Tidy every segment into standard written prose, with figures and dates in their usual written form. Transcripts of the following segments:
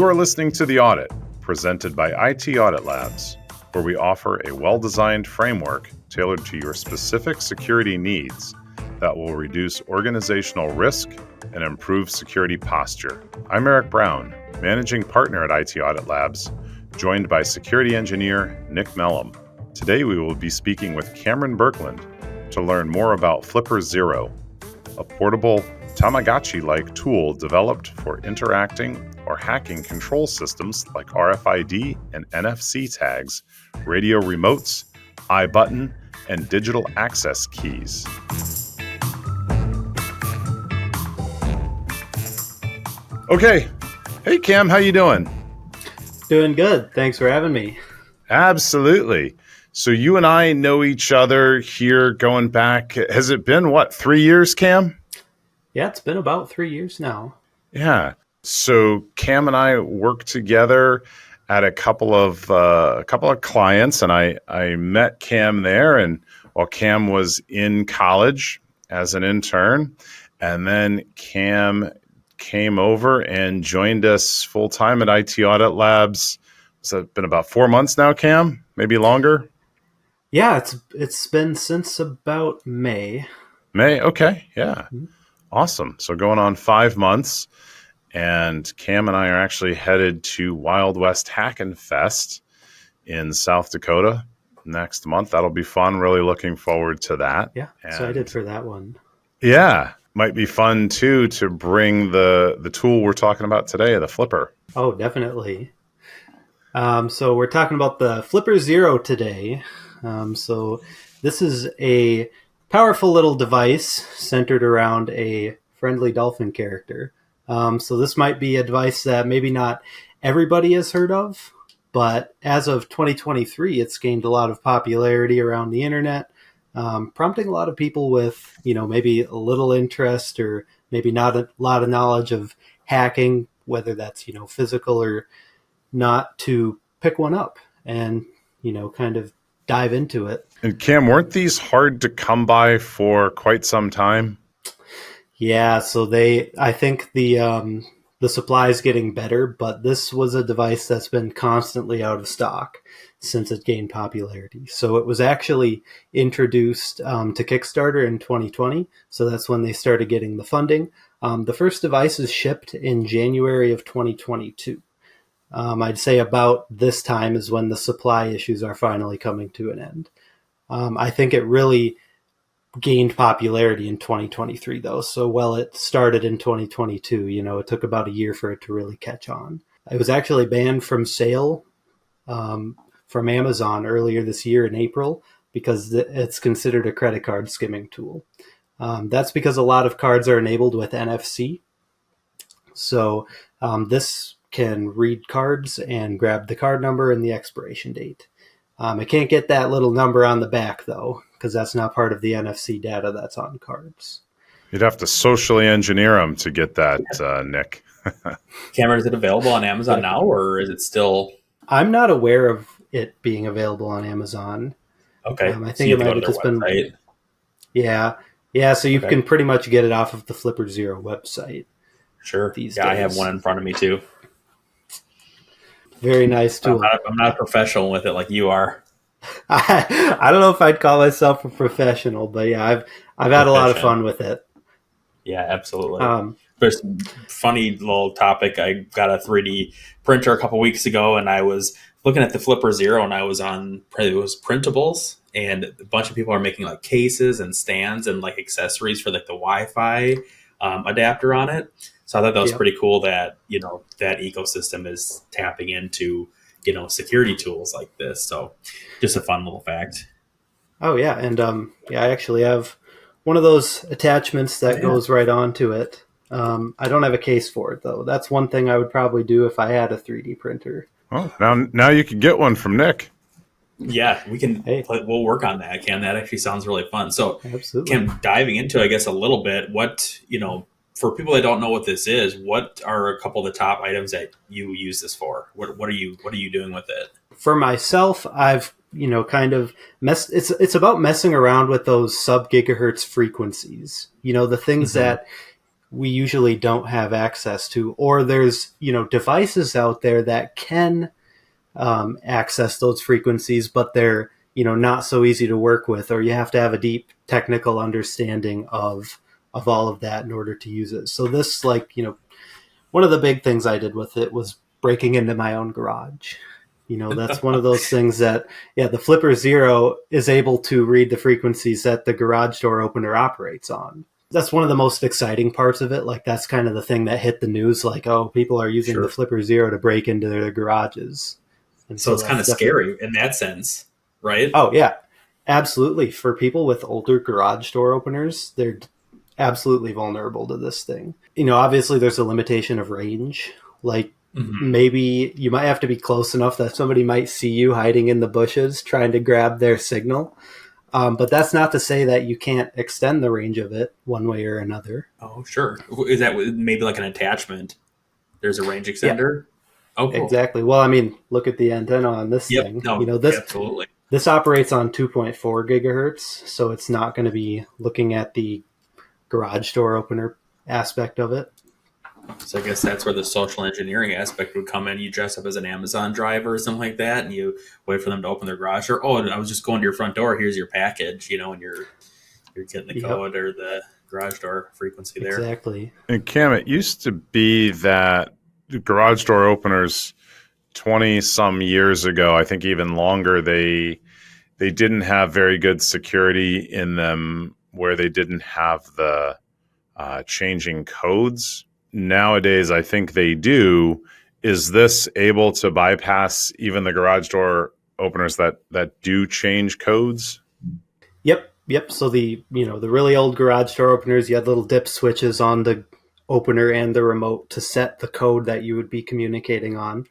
You are listening to The Audit, presented by IT Audit Labs, where we offer a well-designed framework tailored to your specific security needs that will reduce organizational risk and improve security posture. I'm Eric Brown, managing partner at IT Audit Labs, joined by security engineer Nick Mellum. Today we will be speaking with Cameron Birkland to learn more about FlipperZero, a portable Tamagotchi-like tool developed for interacting or hacking control systems like RFID and NFC tags, radio remotes, iButton, and digital access keys. Okay. Hey, Cam, how you doing? Doing good. Thanks for having me. Absolutely. So you and I know each other here going back, has it been, 3 years, Cam? Yeah, it's been about 3 years now. Yeah. So Cam and I worked together at a couple of clients, and I met Cam there, and while Cam was in college as an intern, and then Cam came over and joined us full time at IT Audit Labs. So it's been about 4 months now, Cam, maybe longer. Yeah, it's been since about May. May, okay, yeah, awesome. So going on 5 months. And Cam and I are actually headed to Wild West Hackin' Fest in South Dakota next month. That'll be fun. Really looking forward to that. Yeah, excited for that one. Yeah, might be fun too to bring the tool we're talking about today, the Flipper. Oh, definitely. So we're talking about the FlipperZero today. So this is a powerful little device centered around a friendly dolphin character. So this might be a device that maybe not everybody has heard of, but as of 2023, it's gained a lot of popularity around the internet, prompting a lot of people with, maybe a little interest or maybe not a lot of knowledge of hacking, whether that's, physical or not, to pick one up and, kind of dive into it. And Cam, weren't these hard to come by for quite some time? Yeah, so I think the supply is getting better, but this was a device that's been constantly out of stock since it gained popularity. So it was actually introduced to Kickstarter in 2020. So that's when they started getting the funding. The first devices shipped in January of 2022. I'd say about this time is when the supply issues are finally coming to an end. I think it really gained popularity in 2023 though. So while it started in 2022, it took about a year for it to really catch on. It was actually banned from sale from Amazon earlier this year in April because it's considered a credit card skimming tool. That's because a lot of cards are enabled with NFC. So this can read cards and grab the card number and the expiration date. It can't get that little number on the back though, because that's not part of the NFC data that's on cards. You'd have to socially engineer them to get that, Nick. Cameron, is it available on Amazon now, or is it still? I'm not aware of it being available on Amazon. Okay. I think it might have just been. Yeah. So you can pretty much get it off of the FlipperZero website. Sure. These days. I have one in front of me too. Very nice tool. I'm not a professional with it like you are. I don't know if I'd call myself a professional, but yeah, I've had a lot of fun with it. Yeah, absolutely. There's a funny little topic. I got a 3D printer a couple weeks ago, and I was looking at the FlipperZero, and I was on printables, and a bunch of people are making like cases and stands and like accessories for like the Wi-Fi adapter on it. So I thought that was pretty cool that, that ecosystem is tapping into, security tools like this. So just a fun little fact. Oh, yeah. And I actually have one of those attachments that goes right onto it. I don't have a case for it, though. That's one thing I would probably do if I had a 3D printer. Oh, now you can get one from Nick. Yeah, we can. We'll work on that, Cam. That actually sounds really fun. So, absolutely. Cam, diving into, I guess, a little bit, what, for people that don't know what this is, what are a couple of the top items that you use this for? What are you doing with it? For myself, I've kind of it's about messing around with those sub gigahertz frequencies. The things that we usually don't have access to, or there's, devices out there that can access those frequencies, but they're, not so easy to work with, or you have to have a deep technical understanding of all of that in order to use it. So this, one of the big things I did with it was breaking into my own garage. That's one of those things that, the Flipper Zero is able to read the frequencies that the garage door opener operates on. That's one of the most exciting parts of it. Like, that's kind of the thing that hit the news, like, oh, people are using the Flipper Zero to break into their garages. And so it's kind of scary in that sense, right? Oh, yeah, absolutely. For people with older garage door openers, they're absolutely vulnerable to this thing. Obviously there's a limitation of range. Like, maybe you might have to be close enough that somebody might see you hiding in the bushes trying to grab their signal. But that's not to say that you can't extend the range of it one way or another. Oh, sure. Is that maybe like an attachment? There's a range extender? Yeah. Oh, cool. Exactly. Well, I mean, look at the antenna on this thing. No, absolutely. This operates on 2.4 gigahertz, so it's not going to be looking at the garage door opener aspect of it. So I guess that's where the social engineering aspect would come in. You dress up as an Amazon driver or something like that, and you wait for them to open their garage door. Oh, I was just going to your front door. Here's your package, and you're getting the code or the garage door frequency there. Exactly. And Cam, it used to be that garage door openers 20 some years ago, I think even longer, they didn't have very good security in them, where they didn't have the changing codes. Nowadays, I think they do. Is this able to bypass even the garage door openers that do change codes? Yep. So the really old garage door openers, you had little dip switches on the opener and the remote to set the code that you would be communicating on.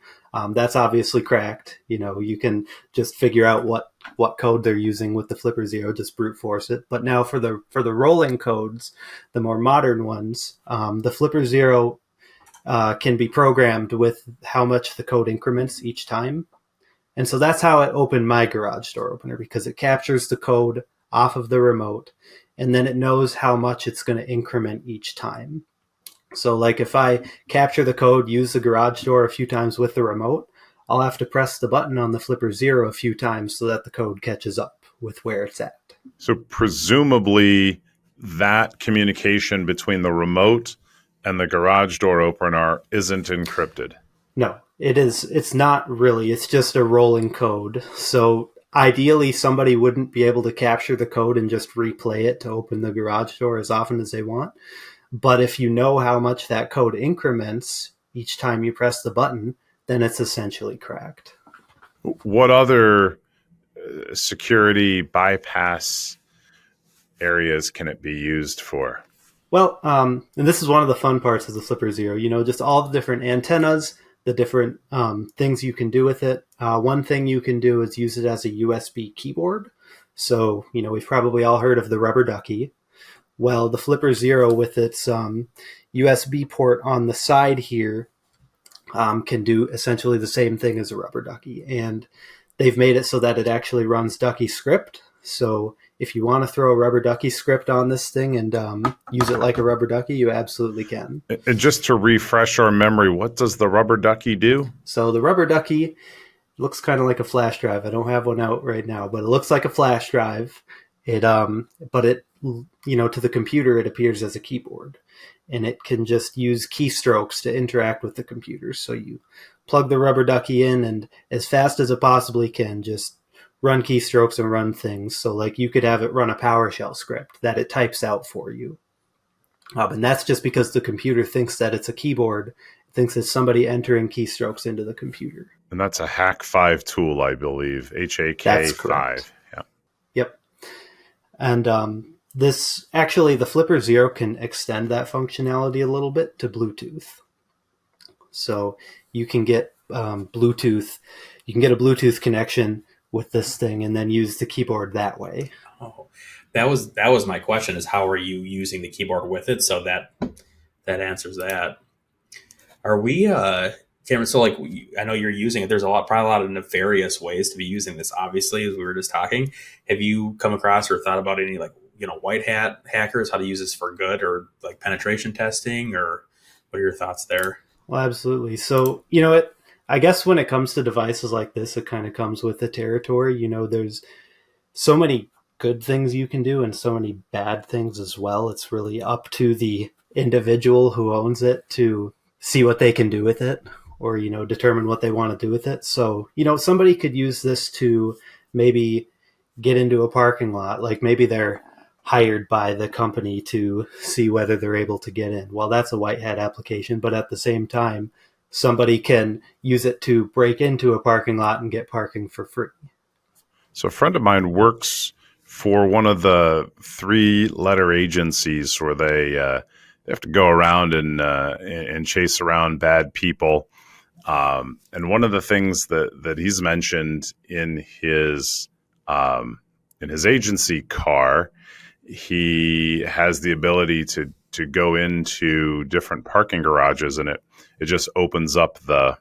That's obviously cracked. You can just figure out what code they're using with the Flipper Zero, just brute force it. But now for the rolling codes, the more modern ones, the Flipper Zero can be programmed with how much the code increments each time. And so that's how it opened my garage door opener, because it captures the code off of the remote, and then it knows how much it's going to increment each time. So like if I capture the code, use the garage door a few times with the remote, I'll have to press the button on the Flipper Zero a few times so that the code catches up with where it's at. So presumably that communication between the remote and the garage door opener isn't encrypted. No, it is. It's not really. It's just a rolling code. So ideally, somebody wouldn't be able to capture the code and just replay it to open the garage door as often as they want. But if you know how much that code increments each time you press the button, then it's essentially cracked. What other security bypass areas can it be used for? Well, and this is one of the fun parts of the Flipper Zero, just all the different antennas, the different things you can do with it. One thing you can do is use it as a USB keyboard. So, we've probably all heard of the rubber ducky. Well, the Flipper Zero with its USB port on the side here can do essentially the same thing as a rubber ducky. And they've made it so that it actually runs Ducky script. So if you want to throw a rubber ducky script on this thing and use it like a rubber ducky, you absolutely can. And just to refresh our memory, what does the rubber ducky do? So the rubber ducky looks kind of like a flash drive. I don't have one out right now, but it looks like a flash drive. But it, to the computer, it appears as a keyboard, and it can just use keystrokes to interact with the computer. So you plug the rubber ducky in, and as fast as it possibly can, just run keystrokes and run things. So like you could have it run a PowerShell script that it types out for you. And that's just because the computer thinks that it's a keyboard, it thinks it's somebody entering keystrokes into the computer. And that's a Hack5 tool, I believe. HAK5. Yeah. Yep. And the Flipper Zero can extend that functionality a little bit to Bluetooth. So you can get Bluetooth. You can get a Bluetooth connection with this thing and then use the keyboard that way. Oh, that was my question: is how are you using the keyboard with it? So that answers that. Are we, Cameron? So like, I know you're using it. There's probably a lot of nefarious ways to be using this. Obviously, as we were just talking, have you come across or thought about any white hat hackers how to use this for good, or like penetration testing, or what are your thoughts there? Well, absolutely. So, I guess when it comes to devices like this, it kind of comes with the territory. There's so many good things you can do and so many bad things as well. It's really up to the individual who owns it to see what they can do with it, or, determine what they want to do with it. So, somebody could use this to maybe get into a parking lot. Like maybe they're hired by the company to see whether they're able to get in. Well, that's a white hat application, but at the same time, somebody can use it to break into a parking lot and get parking for free. So a friend of mine works for one of the 3-letter agencies where they have to go around and chase around bad people. And one of the things that he's mentioned in his agency car, he has the ability to go into different parking garages, and it just opens up the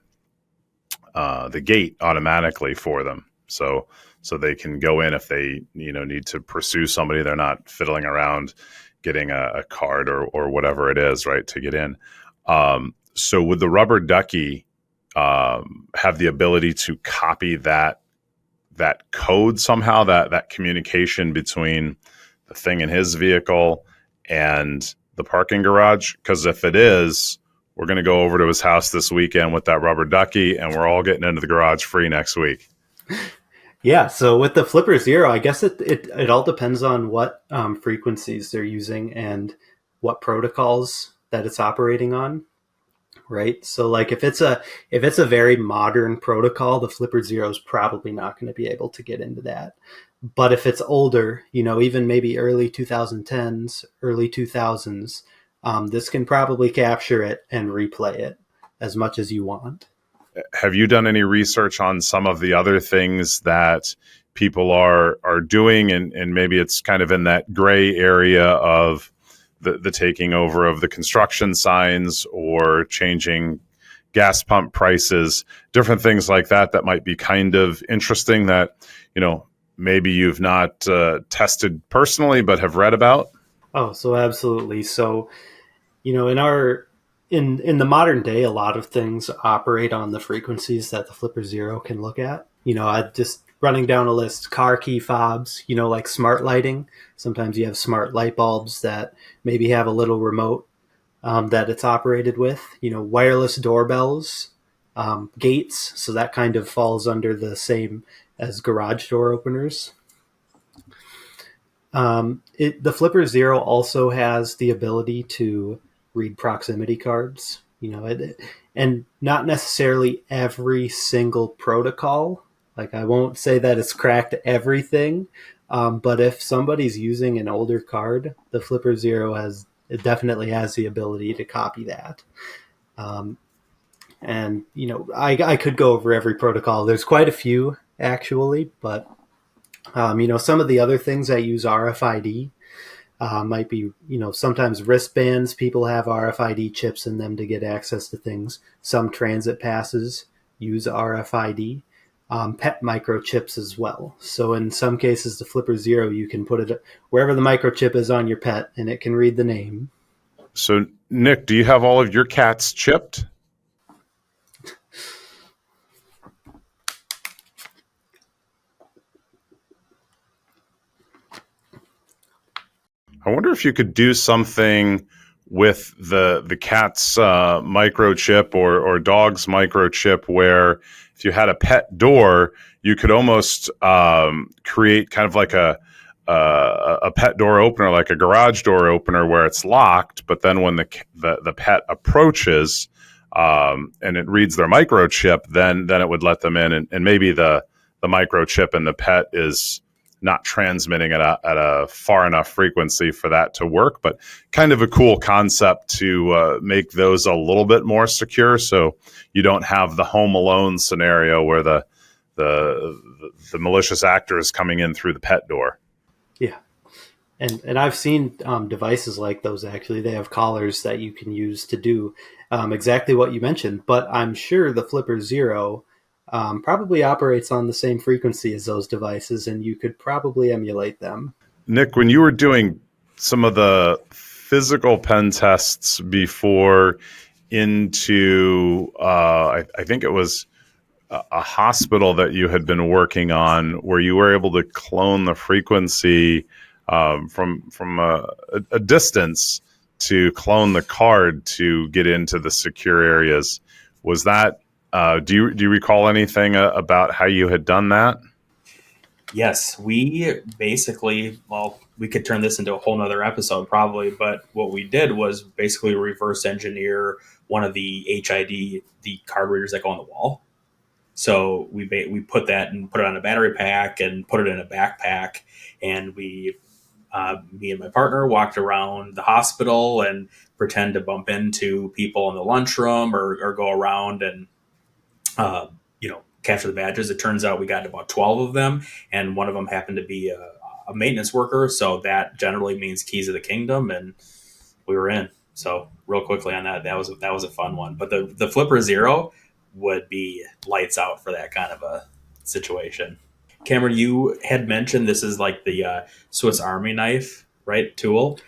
gate automatically for them. So they can go in if they need to pursue somebody. They're not fiddling around getting a card or whatever it is, right, to get in. So would the rubber ducky have the ability to copy that code somehow, that communication between the thing in his vehicle and the parking garage? Because if it is, we're going to go over to his house this weekend with that rubber ducky, and we're all getting into the garage free next week. Yeah, so with the FlipperZero, I guess it all depends on what frequencies they're using and what protocols that it's operating on, right? So like if it's a very modern protocol, the FlipperZero is probably not going to be able to get into that. But if it's older, even maybe early 2010s, early 2000s, this can probably capture it and replay it as much as you want. Have you done any research on some of the other things that people are doing, and maybe it's kind of in that gray area of the taking over of the construction signs or changing gas pump prices, different things like that might be kind of interesting that, maybe you've not tested personally but have read about? Oh, so absolutely. So, in the modern day, a lot of things operate on the frequencies that the FlipperZero can look at. I just running down a list: car key fobs, like smart lighting. Sometimes you have smart light bulbs that maybe have a little remote that it's operated with. Wireless doorbells, gates. So that kind of falls under the same as garage door openers. The FlipperZero also has the ability to read proximity cards, and not necessarily every single protocol. Like I won't say that it's cracked everything, but if somebody's using an older card, the FlipperZero definitely has the ability to copy that. And I could go over every protocol. There's quite a few actually, but some of the other things that use RFID might be, sometimes wristbands. People have RFID chips in them to get access to things. Some transit passes use RFID, pet microchips as well. So in some cases, the FlipperZero, you can put it wherever the microchip is on your pet, and it can read the name. So Nick, do you have all of your cats chipped? I wonder if you could do something with the cat's microchip or dog's microchip, where if you had a pet door, you could almost create kind of like a pet door opener, like a garage door opener, where it's locked. But then when the pet approaches and it reads their microchip, then it would let them in, and maybe the microchip and the pet is not transmitting at a far enough frequency for that to work, but kind of a cool concept to make those a little bit more secure, so you don't have the Home Alone scenario where the malicious actor is coming in through the pet door. Yeah, and I've seen devices like those. Actually, they have collars that you can use to do exactly what you mentioned. But I'm sure the FlipperZero probably operates on the same frequency as those devices, and you could probably emulate them. Nick, when you were doing some of the physical pen tests before into, I think it was a hospital that you had been working on, where you were able to clone the frequency from a distance to clone the card to get into the secure areas. Was that? Do you recall anything about how you had done that? Yes, we basically, well, we could turn this into a whole nother episode probably, but what we did was basically reverse engineer one of the HID, the card readers that go on the wall. So we put that and put it on a battery pack and put it in a backpack, and me and my partner walked around the hospital and pretend to bump into people in the lunchroom or go around and capture the badges. It turns out we got about 12 of them, and one of them happened to be a maintenance worker, so that generally means keys of the kingdom, and we were in. So real quickly on that was a fun one. But the Flipper Zero would be lights out for that kind of a situation. Cameron, you had mentioned this is like the Swiss Army knife, right, tool.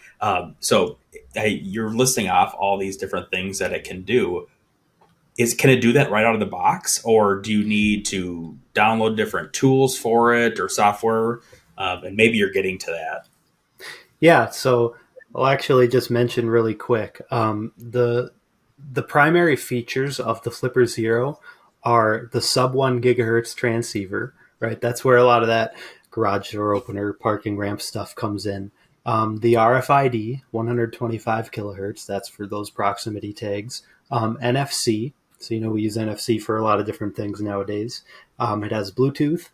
So you're listing off all these different things that it can do. Can it do that right out of the box, or do you need to download different tools for it or software? And maybe you're getting to that. Yeah, so I'll actually just mention really quick. The primary features of the Flipper Zero are the sub 1 gigahertz transceiver, right? That's where a lot of that garage door opener, parking ramp stuff comes in. The RFID, 125 kilohertz, that's for those proximity tags. NFC, so we use NFC for a lot of different things nowadays. It has Bluetooth.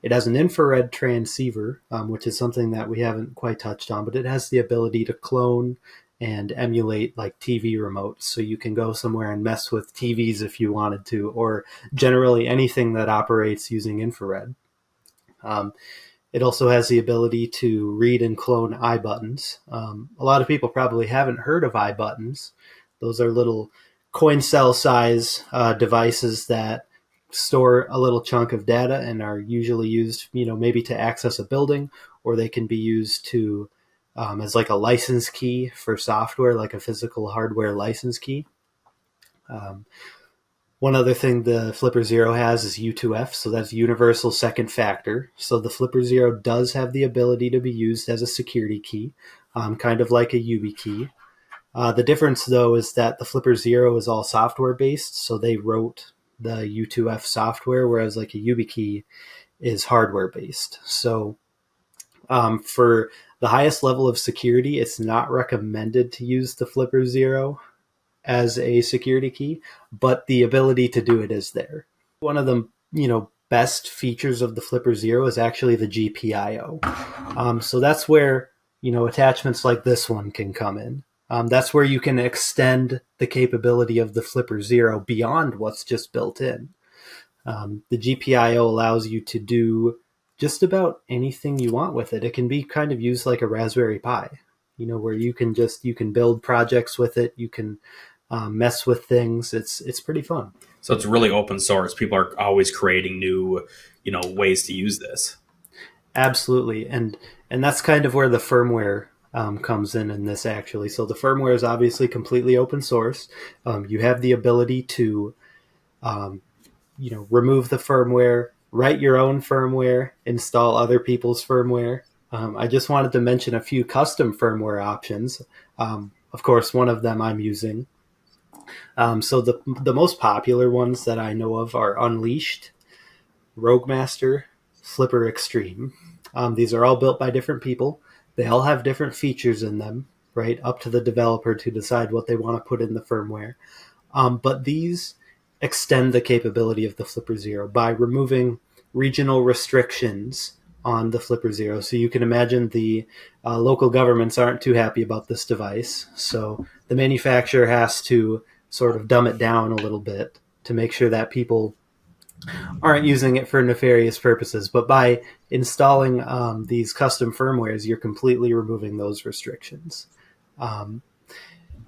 It has an infrared transceiver, which is something that we haven't quite touched on, but it has the ability to clone and emulate like TV remotes. So you can go somewhere and mess with TVs if you wanted to, or generally anything that operates using infrared. It also has the ability to read and clone iButtons. A lot of people probably haven't heard of iButtons. Those are little coin cell size devices that store a little chunk of data and are usually used, maybe to access a building, or they can be used to as like a license key for software, like a physical hardware license key. One other thing the Flipper Zero has is U2F, so that's universal second factor. So the Flipper Zero does have the ability to be used as a security key, kind of like a YubiKey. The difference, though, is that the Flipper Zero is all software-based, so they wrote the U2F software, whereas like a YubiKey is hardware-based. So for the highest level of security, it's not recommended to use the Flipper Zero as a security key, but the ability to do it is there. One of the best features of the Flipper Zero is actually the GPIO. So that's where attachments like this one can come in. That's where you can extend the capability of the Flipper Zero beyond what's just built in. The GPIO allows you to do just about anything you want with it. It can be kind of used like a Raspberry Pi, where you can build projects with it. You can mess with things. It's pretty fun. So it's really open source. People are always creating new, ways to use this. Absolutely, and that's kind of where the firmware comes in this actually. So the firmware is obviously completely open source. You have the ability to, remove the firmware, write your own firmware, install other people's firmware. I just wanted to mention a few custom firmware options. Of course, one of them I'm using. So the most popular ones that I know of are Unleashed, Roguemaster, Flipper Extreme. These are all built by different people. They all have different features in them, right? Up to the developer to decide what they want to put in the firmware. But these extend the capability of the Flipper Zero by removing regional restrictions on the Flipper Zero. So you can imagine the local governments aren't too happy about this device. So the manufacturer has to sort of dumb it down a little bit to make sure that people aren't using it for nefarious purposes. But by installing these custom firmwares, you're completely removing those restrictions.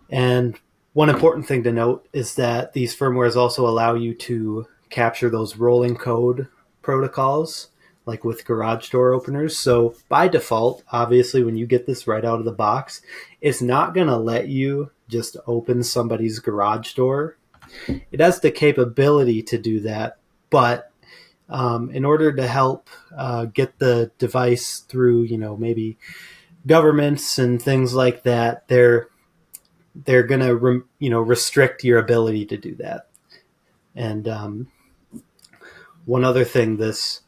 And one important thing to note is that these firmwares also allow you to capture those rolling code protocols, like with garage door openers. So by default, obviously, when you get this right out of the box, it's not going to let you just open somebody's garage door. It has the capability to do that, but in order to help get the device through, maybe governments and things like that, they're going to restrict your ability to do that. And one other thing this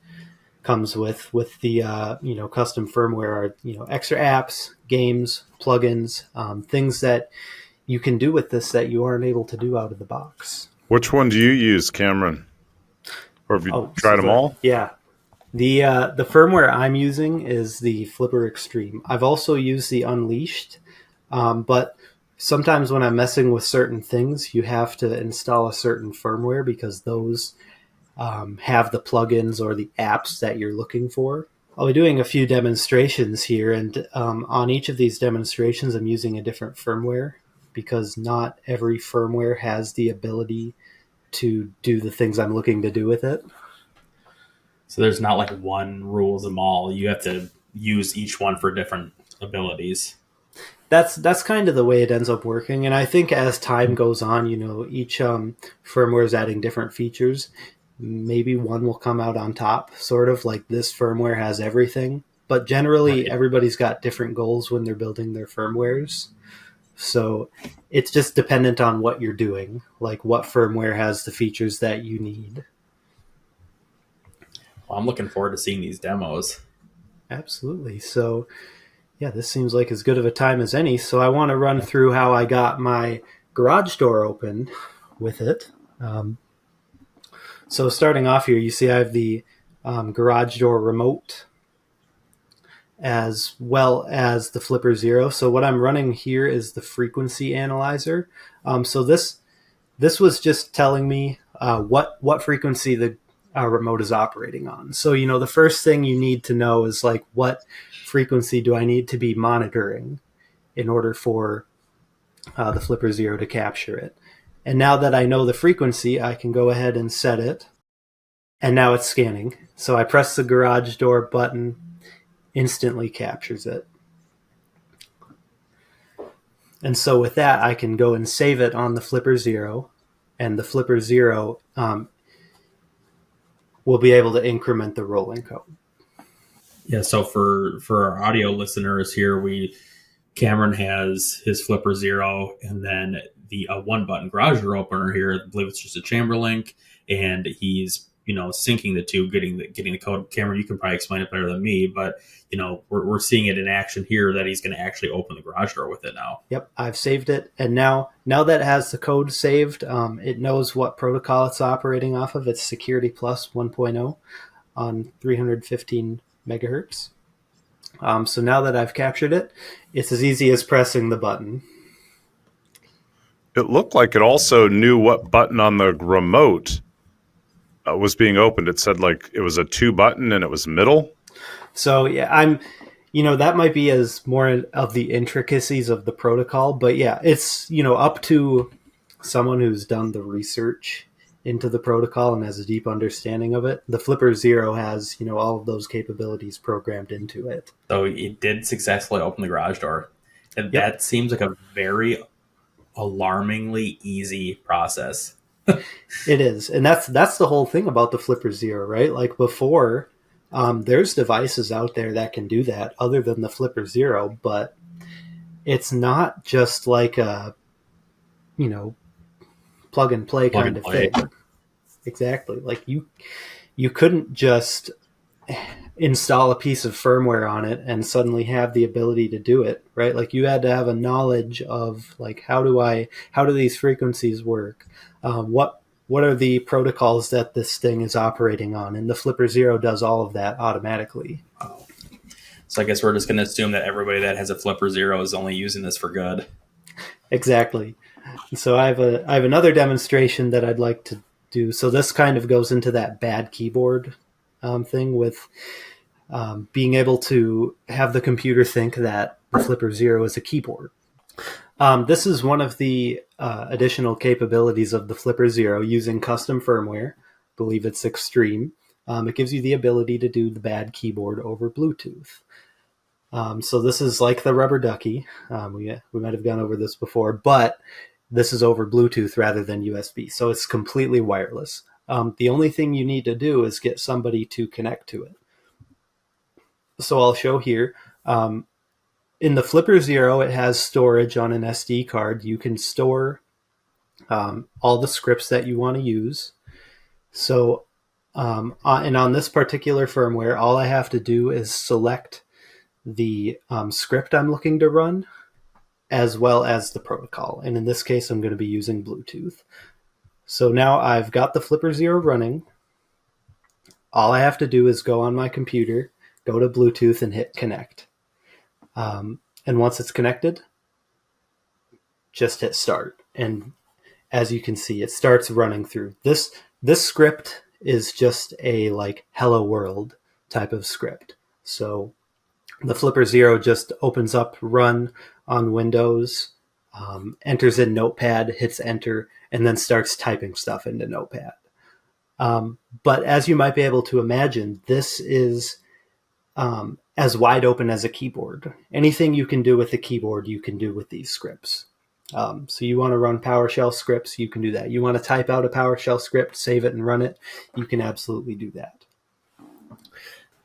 comes with the custom firmware are extra apps, games, plugins, things that you can do with this that you aren't able to do out of the box. Which one do you use, Cameron? Or have you tried them all? Yeah. The firmware I'm using is the Flipper Extreme. I've also used the Unleashed, but sometimes when I'm messing with certain things, you have to install a certain firmware because those have the plugins or the apps that you're looking for. I'll be doing a few demonstrations here, and on each of these demonstrations, I'm using a different firmware because not every firmware has the ability to do the things I'm looking to do with it. So there's not like one rules them all. You have to use each one for different abilities. That's kind of the way it ends up working. And I think as time goes on, each firmware is adding different features. Maybe one will come out on top, sort of like this firmware has everything. But generally, everybody's got different goals when they're building their firmwares. So it's just dependent on what you're doing, like what firmware has the features that you need. Well, I'm looking forward to seeing these demos. Absolutely. So, yeah, this seems like as good of a time as any. So I want to run through how I got my garage door open with it. So starting off here, you see I have the garage door remote as well as the FlipperZero. So what I'm running here is the frequency analyzer. So this was just telling me what frequency the remote is operating on. So, the first thing you need to know is like, what frequency do I need to be monitoring in order for the FlipperZero to capture it? And now that I know the frequency, I can go ahead and set it. And now it's scanning. So I press the garage door button, instantly captures it. And so with that, I can go and save it on the FlipperZero, and the FlipperZero will be able to increment the rolling code. Yeah, so for our audio listeners here, Cameron has his FlipperZero, and then the one button garage door opener here. I believe it's just a chamber link, and he's syncing the two, getting the code. Cameron, you can probably explain it better than me, but we're seeing it in action here that he's going to actually open the garage door with it now. Yep, I've saved it, and now that it has the code saved, it knows what protocol it's operating off of. It's Security Plus 1.0 on 315 megahertz. So now that I've captured it, it's as easy as pressing the button. It looked like it also knew what button on the remote was being opened. It said like it was a 2 button and it was middle. So yeah, that might be as more of the intricacies of the protocol, but yeah, it's, up to someone who's done the research into the protocol and has a deep understanding of it. The FlipperZero has, all of those capabilities programmed into it. So it did successfully open the garage door. And that seems like a very alarmingly easy process. It is. And that's the whole thing about the FlipperZero, right? Like before, there's devices out there that can do that other than the FlipperZero, but it's not just like a, plug and play kind of thing. Exactly. Like you couldn't just install a piece of firmware on it and suddenly have the ability to do it, right? Like you had to have a knowledge of like, how do these frequencies work? What are the protocols that this thing is operating on? And the FlipperZero does all of that automatically. Wow. So I guess we're just going to assume that everybody that has a FlipperZero is only using this for good. Exactly. So I have another demonstration that I'd like to do. So this kind of goes into that bad keyboard thing with being able to have the computer think that the FlipperZero is a keyboard. This is one of the additional capabilities of the FlipperZero using custom firmware. I believe it's Extreme. it gives you the ability to do the bad keyboard over Bluetooth. So this is like the rubber ducky. We might have gone over this before, but this is over Bluetooth rather than USB. So it's completely wireless. The only thing you need to do is get somebody to connect to it. So I'll show here. In the FlipperZero, it has storage on an SD card. You can store all the scripts that you want to use. So, and on this particular firmware, all I have to do is select the script I'm looking to run, as well as the protocol. And in this case, I'm going to be using Bluetooth. So now I've got the FlipperZero running. All I have to do is go on my computer, go to Bluetooth, and hit connect. And once it's connected, just hit start. And as you can see, it starts running through. This script is just a like hello world type of script. So the FlipperZero just opens up run on Windows, enters in Notepad, hits enter, and then starts typing stuff into Notepad. But as you might be able to imagine, this is as wide open as a keyboard. Anything you can do with the keyboard, you can do with these scripts. So you want to run PowerShell scripts, you can do that. You want to type out a PowerShell script, save it, and run it, you can absolutely do that.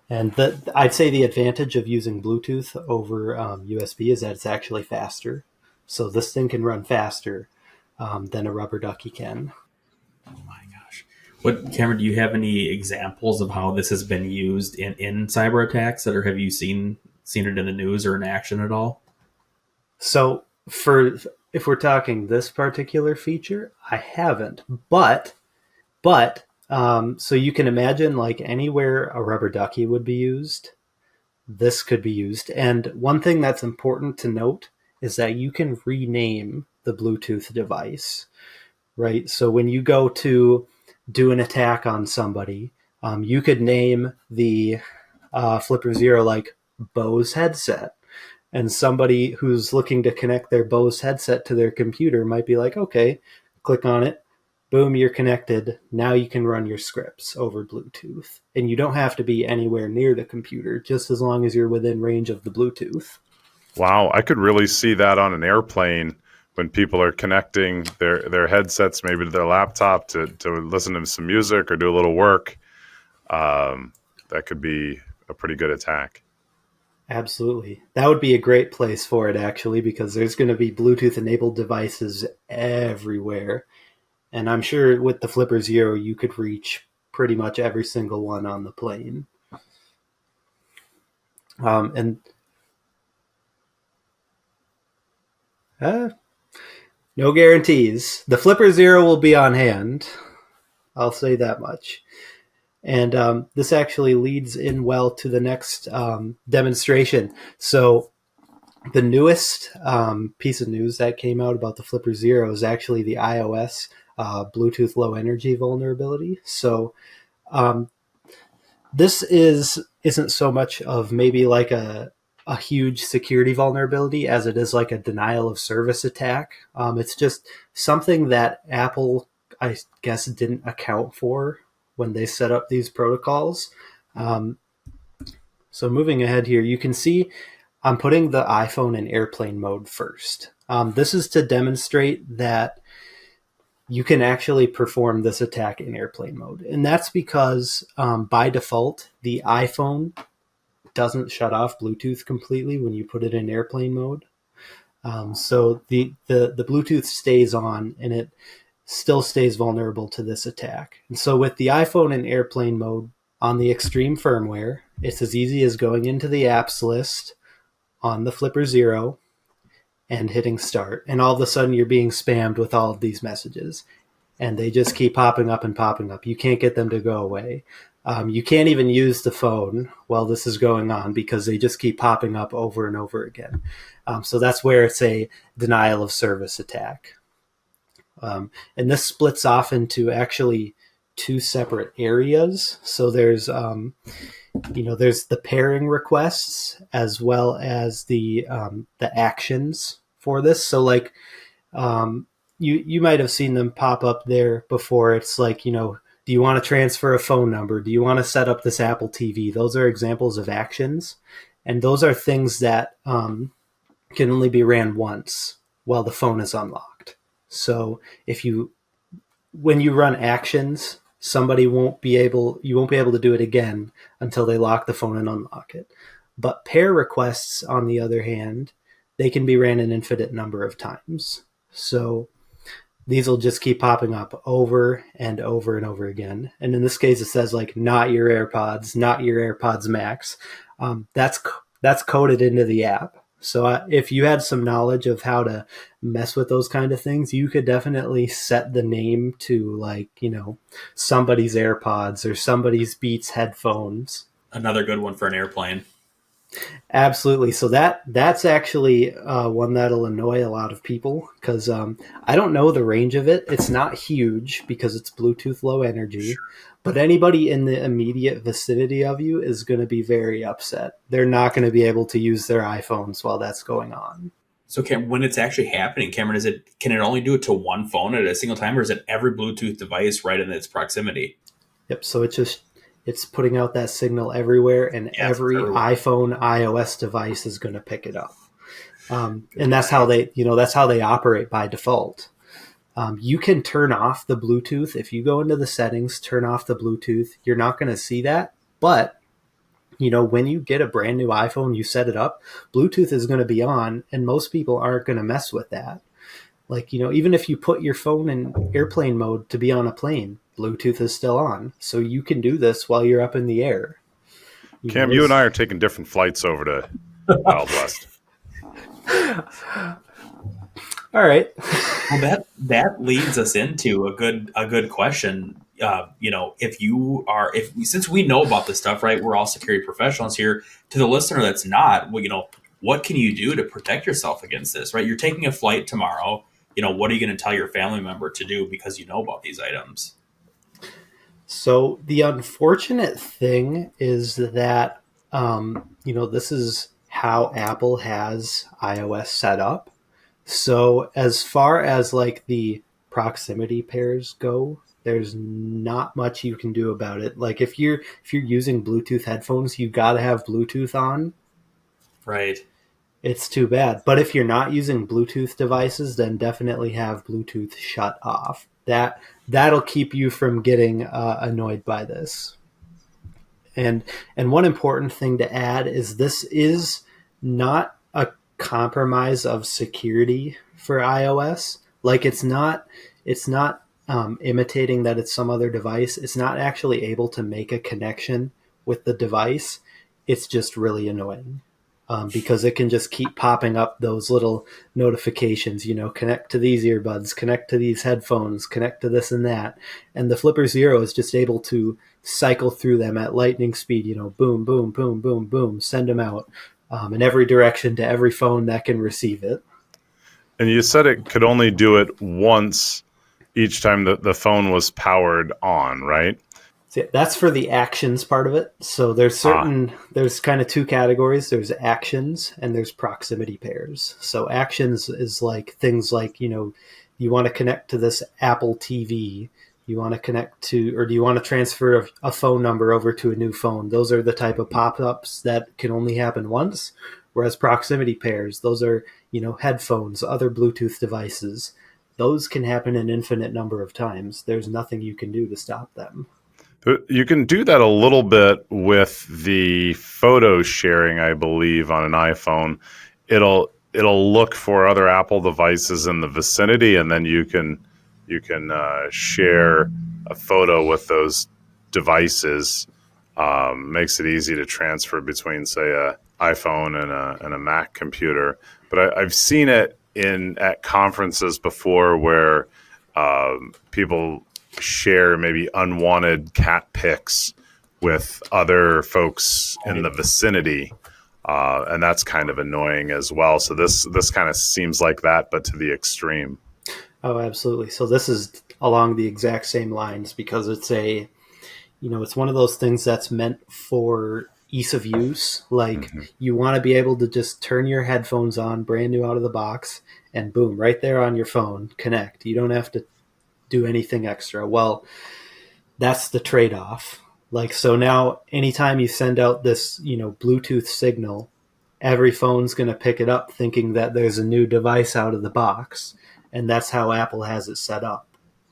And I'd say the advantage of using Bluetooth over USB is that it's actually faster. So this thing can run faster than a rubber ducky can. Oh my gosh. Cameron, do you have any examples of how this has been used in cyber attacks, or have you seen it in the news or in action at all? So if we're talking this particular feature, I haven't. But so you can imagine like anywhere a rubber ducky would be used, this could be used. And one thing that's important to note is that you can rename the Bluetooth device, right? So when you go to do an attack on somebody, you could name the FlipperZero like Bose headset. And somebody who's looking to connect their Bose headset to their computer might be like, okay, click on it. Boom, you're connected. Now you can run your scripts over Bluetooth. And you don't have to be anywhere near the computer, just as long as you're within range of the Bluetooth. Wow, I could really see that on an airplane when people are connecting their headsets maybe to their laptop to listen to some music or do a little work. That could be a pretty good attack. Absolutely. That would be a great place for it, actually, because there's going to be Bluetooth-enabled devices everywhere. And I'm sure with the FlipperZero, you could reach pretty much every single one on the plane. And no guarantees. The FlipperZero will be on hand. I'll say that much. And this actually leads in well to the next demonstration. So the newest piece of news that came out about the FlipperZero is actually the iOS Bluetooth Low Energy vulnerability. So this isn't so much of maybe like a huge security vulnerability as it is like a denial of service attack. It's just something that Apple, I guess, didn't account for when they set up these protocols. So moving ahead here, you can see I'm putting the iPhone in airplane mode first. This is to demonstrate that you can actually perform this attack in airplane mode. And that's because by default, the iPhone doesn't shut off Bluetooth completely when you put it in airplane mode. So the Bluetooth stays on and it still stays vulnerable to this attack. And so with the iPhone in airplane mode on the extreme firmware, it's as easy as going into the apps list on the FlipperZero and hitting start. And all of a sudden you're being spammed with all of these messages. And they just keep popping up and popping up. You can't get them to go away. You can't even use the phone while this is going on because they just keep popping up over and over again. So that's where it's a denial of service attack. And this splits off into actually two separate areas. So there's, there's the pairing requests as well as the actions for this. So like, you might have seen them pop up there before. It's like, do you want to transfer a phone number? Do you want to set up this Apple TV? Those are examples of actions. And those are things that can only be ran once while the phone is unlocked. So when you run actions, you won't be able to do it again until they lock the phone and unlock it. But pair requests, on the other hand, they can be ran an infinite number of times. So these will just keep popping up over and over and over again. And in this case, it says like, not your AirPods, not your AirPods Max. That's coded into the app. So if you had some knowledge of how to mess with those kind of things, you could definitely set the name to like, somebody's AirPods or somebody's Beats headphones. Another good one for an airplane. Absolutely. So that's actually one that'll annoy a lot of people because I don't know the range of it. It's not huge because it's Bluetooth low energy, sure. But anybody in the immediate vicinity of you is going to be very upset. They're not going to be able to use their iPhones while that's going on. So when it's actually happening, Cameron, can it only do it to one phone at a single time, or is it every Bluetooth device right in its proximity? Yep. So it's putting out that signal everywhere, and every iPhone, iOS device is going to pick it up. And that's how they operate by default. You can turn off the Bluetooth. If you go into the settings, turn off the Bluetooth, you're not going to see that. But, when you get a brand new iPhone, you set it up, Bluetooth is going to be on, and most people aren't going to mess with that. Like, even if you put your phone in airplane mode to be on a plane, Bluetooth is still on. So you can do this while you're up in the air. Cam, you and I are taking different flights over to Wild West. All right. Well, that leads us into a good question. Since we know about this stuff, right? We're all security professionals here. To the listener that's not, what can you do to protect yourself against this, right? You're taking a flight tomorrow. What are you going to tell your family member to do because you know about these items? So the unfortunate thing is that, this is how Apple has iOS set up. So as far as like the proximity pairs go, there's not much you can do about it. Like if you're using Bluetooth headphones, you got to have Bluetooth on. Right. It's too bad. But if you're not using Bluetooth devices, then definitely have Bluetooth shut off. That'll keep you from getting annoyed by this. And one important thing to add is this is not a compromise of security for iOS. Like it's not imitating that it's some other device. It's not actually able to make a connection with the device. It's just really annoying. Because it can just keep popping up those little notifications, connect to these earbuds, connect to these headphones, connect to this and that. And the FlipperZero is just able to cycle through them at lightning speed, boom, boom, boom, boom, boom, send them out in every direction to every phone that can receive it. And you said it could only do it once each time the phone was powered on, right? That's for the actions part of it. So there's there's kind of two categories. There's actions and there's proximity pairs. So actions is like things like, you want to connect to this Apple TV. You want to connect to, or do you want to transfer a phone number over to a new phone? Those are the type of pop-ups that can only happen once. Whereas proximity pairs, those are, headphones, other Bluetooth devices. Those can happen an infinite number of times. There's nothing you can do to stop them. You can do that a little bit with the photo sharing, I believe, on an iPhone. It'll look for other Apple devices in the vicinity, and then you can share a photo with those devices. Makes it easy to transfer between, say, a iPhone and a Mac computer. But I've seen it at conferences before where people share maybe unwanted cat pics with other folks in the vicinity, and that's kind of annoying as well. So this kind of seems like that, but to the extreme. Oh, absolutely. So this is along the exact same lines because it's it's one of those things that's meant for ease of use. Like you want to be able to just turn your headphones on brand new out of the box and boom, right there on your phone, connect. You don't have to do anything extra. Well, that's the trade-off. Like, so now anytime you send out this, Bluetooth signal, every phone's going to pick it up thinking that there's a new device out of the box. And that's how Apple has it set up.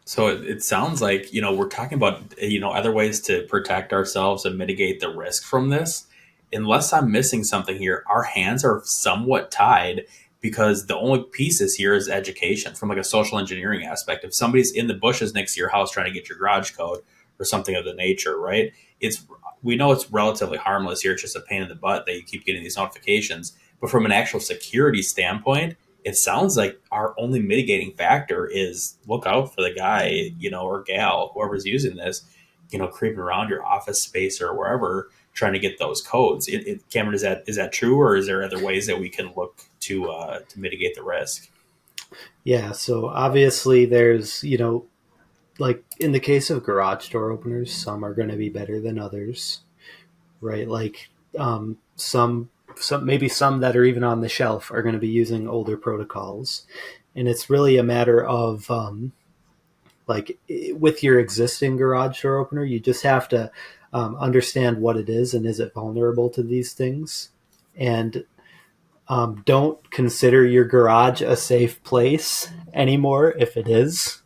So it sounds like, we're talking about, other ways to protect ourselves and mitigate the risk from this. Unless I'm missing something here, our hands are somewhat tied, because the only pieces here is education from like a social engineering aspect. If somebody's in the bushes next to your house trying to get your garage code or something of the nature, right? We know it's relatively harmless here. It's just a pain in the butt that you keep getting these notifications. But from an actual security standpoint, it sounds like our only mitigating factor is look out for the guy, or gal, whoever's using this, creeping around your office space or wherever, trying to get those codes. Cameron, is that true, or is there other ways that we can look to mitigate the risk? Yeah. So obviously there's, like in the case of garage door openers, some are going to be better than others, right? Like some maybe some that are even on the shelf are going to be using older protocols. And it's really a matter of like with your existing garage door opener, you just have to understand what it is and is it vulnerable to these things. And don't consider your garage a safe place anymore if it is.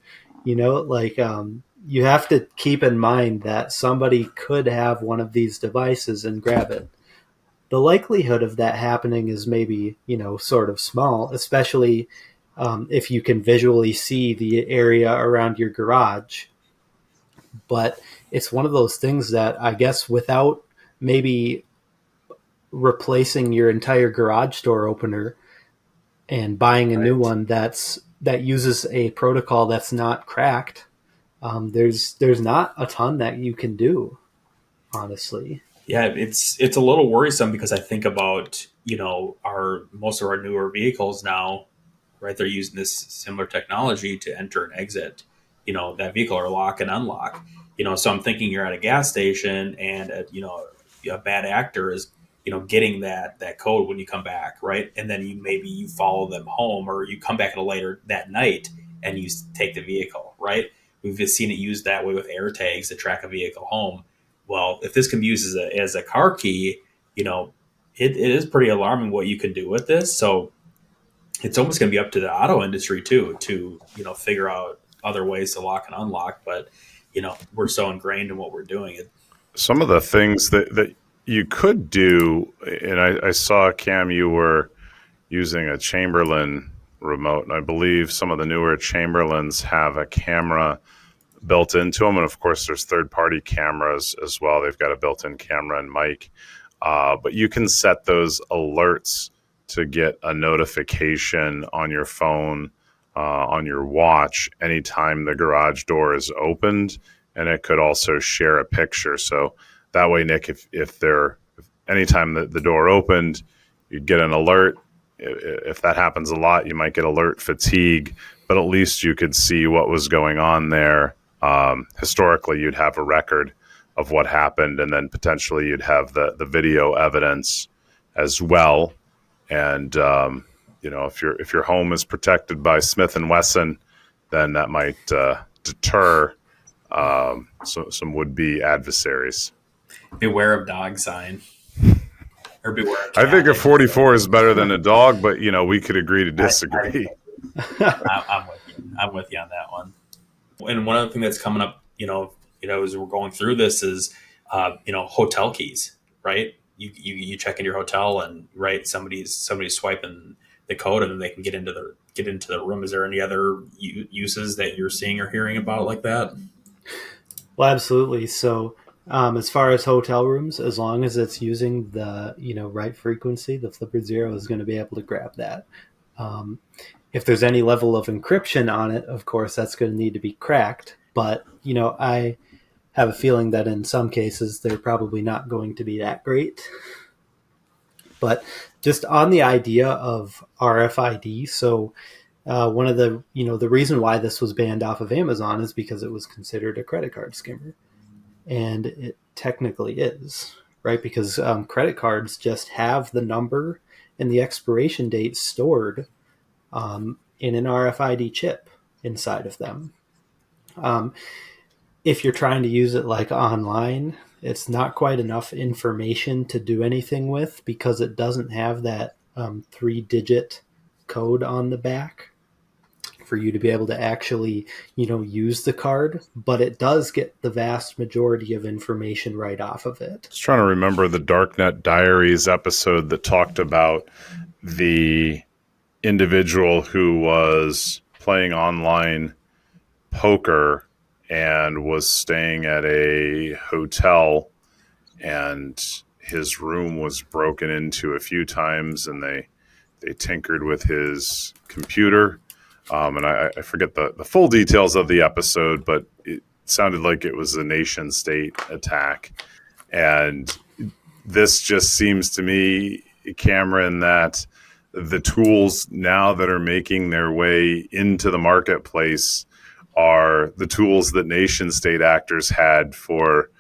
You have to keep in mind that somebody could have one of these devices and grab it. The likelihood of that happening is maybe, sort of small, especially if you can visually see the area around your garage. But it's one of those things that I guess without maybe replacing your entire garage door opener and buying a new one that uses a protocol that's not cracked, there's not a ton that you can do, honestly. Yeah, it's a little worrisome, because I think about, most of our newer vehicles now, right? They're using this similar technology to enter and exit, that vehicle, or lock and unlock. So I'm thinking you're at a gas station and a bad actor is getting that code when you come back, right? And then you follow them home, or you come back at a later that night and you take the vehicle, right? We've just seen it used that way with air tags to track a vehicle home. Well, if this can be used as a car key, it is pretty alarming what you can do with this. So it's almost going to be up to the auto industry too to figure out other ways to lock and unlock. But we're so ingrained in what we're doing. Some of the things that you could do, and I saw, Cam, you were using a Chamberlain remote, and I believe some of the newer Chamberlains have a camera built into them, and of course there's third-party cameras as well. They've got a built-in camera and mic, but you can set those alerts to get a notification on your phone, on your watch, anytime the garage door is opened, and it could also share a picture. So that way, Nick, if anytime the door opened, you'd get an alert. If that happens a lot, you might get alert fatigue, but at least you could see what was going on there. Historically, you'd have a record of what happened, and then potentially you'd have the video evidence as well. And if your home is protected by Smith & Wesson, then that might deter some would-be adversaries. Beware of dog sign. Or beware of cat. I think a 44 is better than a dog, but we could agree to disagree. I'm with you on that one. And one other thing that's coming up, as we're going through this is, hotel keys, right? You check in your hotel and somebody's swiping the code and then they can get into the room. Is there any other uses that you're seeing or hearing about like that? Well, absolutely. So as far as hotel rooms, as long as it's using the right frequency, the flipperzero is going to be able to grab that. If there's any level of encryption on it, of course, that's going to need to be cracked. But, I have a feeling that in some cases, they're probably not going to be that great. But just on the idea of RFID, so one of the, the reason why this was banned off of Amazon is because it was considered a credit card skimmer. And it technically is, right? Because credit cards just have the number and the expiration date stored in an RFID chip inside of them. if you're trying to use it like online, it's not quite enough information to do anything with because it doesn't have that 3-digit code on the back for you to be able to actually, use the card, but it does get the vast majority of information right off of it. I was trying to remember the Darknet Diaries episode that talked about the individual who was playing online poker and was staying at a hotel, and his room was broken into a few times, and they tinkered with his computer. And I forget the full details of the episode, but it sounded like it was a nation state attack. And this just seems to me, Cameron, that the tools now that are making their way into the marketplace are the tools that nation state actors had for,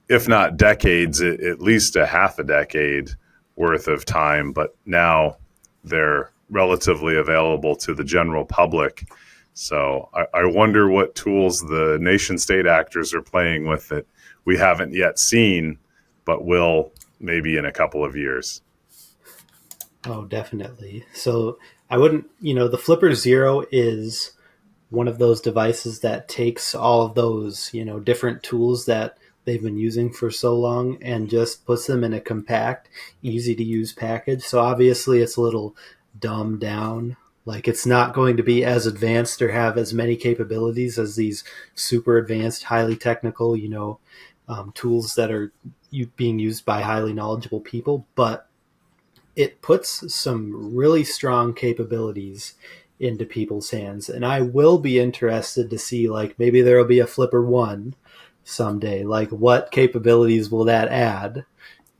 if not decades, at least a half a decade worth of time. But now they're relatively available to the general public. So I wonder what tools the nation state actors are playing with that we haven't yet seen, but will maybe in a couple of years. Oh, definitely. So I wouldn't, the Flipper Zero is one of those devices that takes all of those, different tools that they've been using for so long and just puts them in a compact, easy to use package. So obviously it's a little dumbed down. Like, it's not going to be as advanced or have as many capabilities as these super advanced, highly technical, tools that are being used by highly knowledgeable people, but it puts some really strong capabilities into people's hands. And I will be interested to see, like, maybe there'll be a Flipper 1 someday. Like, what capabilities will that add?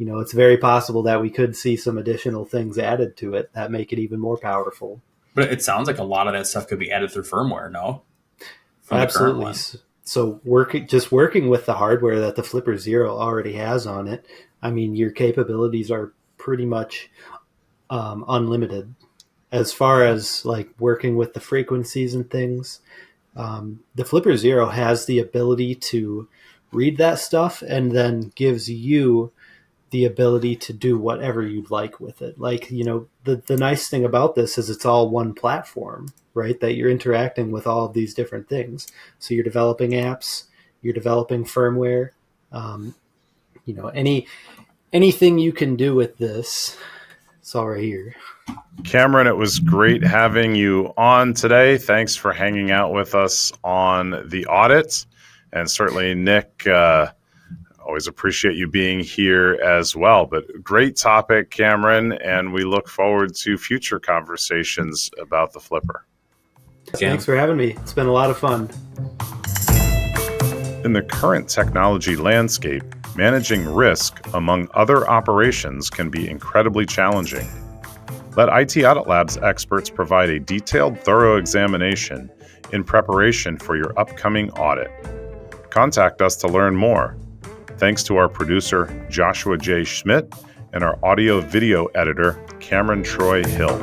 It's very possible that we could see some additional things added to it that make it even more powerful. But it sounds like a lot of that stuff could be added through firmware, no? Absolutely. So working with the hardware that the Flipper Zero already has on it, I mean, your capabilities are pretty much unlimited. As far as like working with the frequencies and things, the Flipper Zero has the ability to read that stuff and then gives you the ability to do whatever you'd like with it. Like, the nice thing about this is it's all one platform, right? That you're interacting with all of these different things. So you're developing apps, you're developing firmware, anything you can do with this, it's all right here. Cameron, it was great having you on today. Thanks for hanging out with us on the audit. And certainly, Nick, always appreciate you being here as well. But great topic, Cameron, and we look forward to future conversations about the Flipper. Thanks for having me. It's been a lot of fun. In the current technology landscape, managing risk among other operations can be incredibly challenging. Let IT Audit Lab's experts provide a detailed, thorough examination in preparation for your upcoming audit. Contact us to learn more. Thanks to our producer, Joshua J. Schmidt, and our audio-video editor, Cameron Troy Hill.